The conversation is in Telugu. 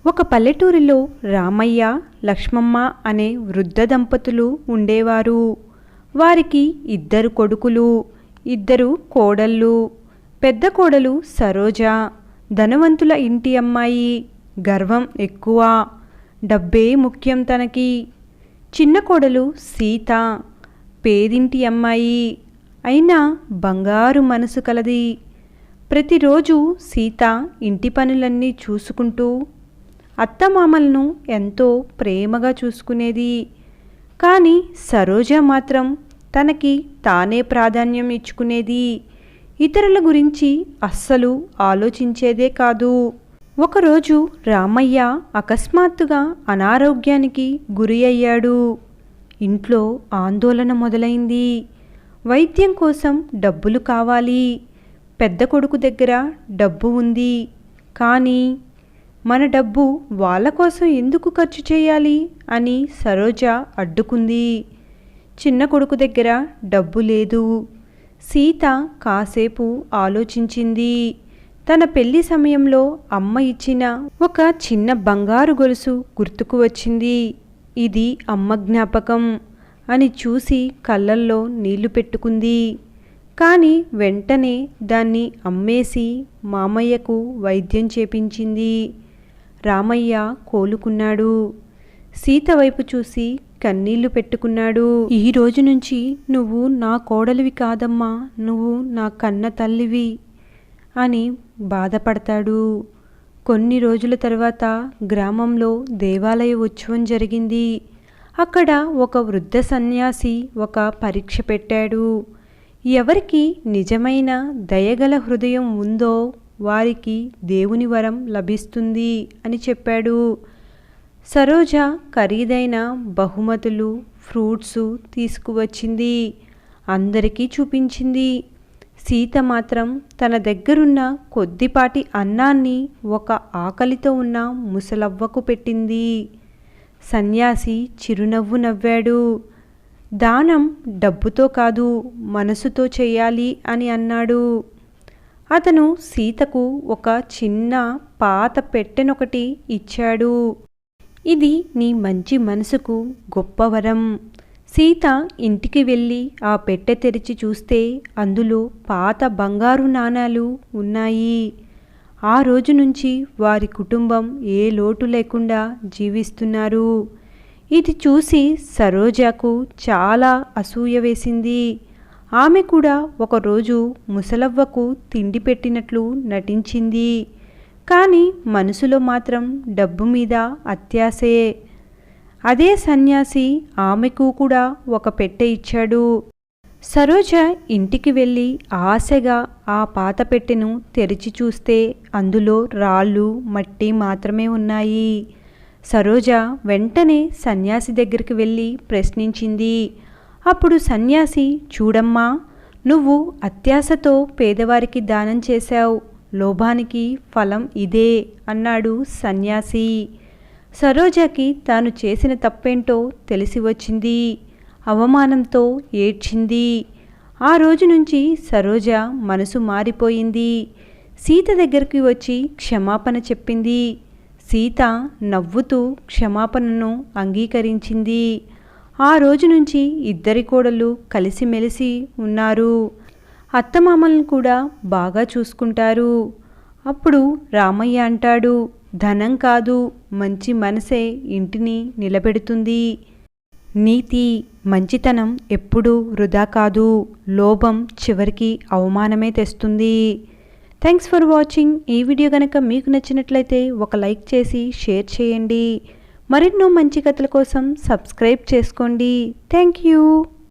ఒక పల్లెటూరిలో రామయ్య, లక్ష్మమ్మ అనే వృద్ధ దంపతులు ఉండేవారు. వారికి 2 కొడుకులు, 2 కోడళ్ళు. పెద్ద కోడలు సరోజ ధనవంతుల ఇంటి అమ్మాయి. గర్వం ఎక్కువ, డబ్బే ముఖ్యం తనకి. చిన్న కోడలు సీత పేదింటి అమ్మాయి, అయినా బంగారు మనసు కలది. ప్రతిరోజు సీత ఇంటి పనులన్నీ చూసుకుంటూ అత్తమామలను ఎంతో ప్రేమగా చూసుకునేది. కానీ సరోజ మాత్రం తనకి తానే ప్రాధాన్యం ఇచ్చుకునేది. ఇతరుల గురించి అస్సలు ఆలోచించేదే కాదు. ఒకరోజు రామయ్య అకస్మాత్తుగా అనారోగ్యానికి గురి అయ్యాడు. ఇంట్లో ఆందోళన మొదలైంది. వైద్యం కోసం డబ్బులు కావాలి. పెద్ద కొడుకు దగ్గర డబ్బు ఉంది, కానీ మన డబ్బు వాళ్ళ కోసం ఎందుకు ఖర్చు చేయాలి అని సరోజ అడ్డుకుంది. చిన్న కొడుకు దగ్గర డబ్బు లేదు. సీత కాసేపు ఆలోచించింది. తన పెళ్లి సమయంలో అమ్మ ఇచ్చిన ఒక చిన్న బంగారు గొలుసు గుర్తుకు వచ్చింది. ఇది అమ్మ జ్ఞాపకం అని చూసి కళ్ళల్లో నీళ్లు పెట్టుకుంది. కానీ వెంటనే దాన్ని అమ్మేసి మామయ్యకు వైద్యం చేపించింది. రామయ్య కోలుకున్నాడు. సీత వైపు చూసి కన్నీళ్లు పెట్టుకున్నాడు. ఈ రోజు నుంచి నువ్వు నా కోడలివి కాదమ్మా, నువ్వు నా కన్న తల్లివి అని బాధపడతాడు. కొన్ని రోజుల తర్వాత గ్రామంలో దేవాలయ ఉత్సవం జరిగింది. అక్కడ ఒక వృద్ధ సన్యాసి ఒక పరీక్ష పెట్టాడు. ఎవరికి నిజమైన దయగల హృదయం ఉందో వారికి దేవుని వరం లభిస్తుంది అని చెప్పాడు. సరోజ ఖరీదైన బహుమతులు, ఫ్రూట్స్ తీసుకువచ్చింది. అందరికీ చూపించింది. సీత మాత్రం తన దగ్గరున్న కొద్దిపాటి అన్నాన్ని ఒక ఆకలితో ఉన్న ముసలవ్వకు పెట్టింది. సన్యాసి చిరునవ్వు నవ్వాడు. దానం డబ్బుతో కాదు, మనసుతో చేయాలి అని అన్నాడు. అతను సీతకు ఒక చిన్న పాత పెట్టెనొకటి ఇచ్చాడు. ఇది నీ మంచి మనసుకు గొప్ప వరం. సీత ఇంటికి వెళ్ళి ఆ పెట్టె తెరిచి చూస్తే అందులో పాత బంగారు నాణాలు ఉన్నాయి. ఆ రోజు నుంచి వారి కుటుంబం ఏ లోటు లేకుండా జీవిస్తున్నారు. ఇది చూసి సరోజకు చాలా అసూయ వేసింది. ఆమె కూడా ఒకరోజు ముసలవ్వకు తిండి పెట్టినట్లు నటించింది. కానీ మనసులో మాత్రం డబ్బు మీద అత్యాసే. అదే సన్యాసి ఆమెకు కూడా ఒక పెట్టె ఇచ్చాడు. సరోజ ఇంటికి వెళ్ళి ఆశగా ఆ పాత పెట్టెను తెరిచి చూస్తే అందులో రాళ్ళు, మట్టి మాత్రమే ఉన్నాయి. సరోజ వెంటనే సన్యాసి దగ్గరికి వెళ్ళి ప్రశ్నించింది. అప్పుడు సన్యాసి, చూడమ్మా, నువ్వు అత్యాశతో పేదవారికి దానం చేశావు, లోభానికి ఫలం ఇదే అన్నాడు సన్యాసి. సరోజకి తాను చేసిన తప్పేంటో తెలిసి వచ్చింది. అవమానంతో ఏడ్చింది. ఆ రోజు నుంచి సరోజ మనసు మారిపోయింది. సీత దగ్గరికి వచ్చి క్షమాపణ చెప్పింది. సీత నవ్వుతూ క్షమాపణను అంగీకరించింది. ఆ రోజు నుంచి 2 కోడళ్ళు కలిసిమెలిసి ఉన్నారు. అత్తమామలను కూడా బాగా చూసుకుంటారు. అప్పుడు రామయ్య అంటాడు, ధనం కాదు, మంచి మనసే ఇంటిని నిలబెడుతుంది. నీతి, మంచితనం ఎప్పుడూ వృధా కాదు. లోభం చివరికి అవమానమే తెస్తుంది. Thanks for watching. ఈ వీడియో కనుక మీకు నచ్చినట్లయితే ఒక లైక్ చేసి షేర్ చేయండి. మరెన్నో మంచి కథల కోసం సబ్స్క్రైబ్ చేసుకోండి. Thank you.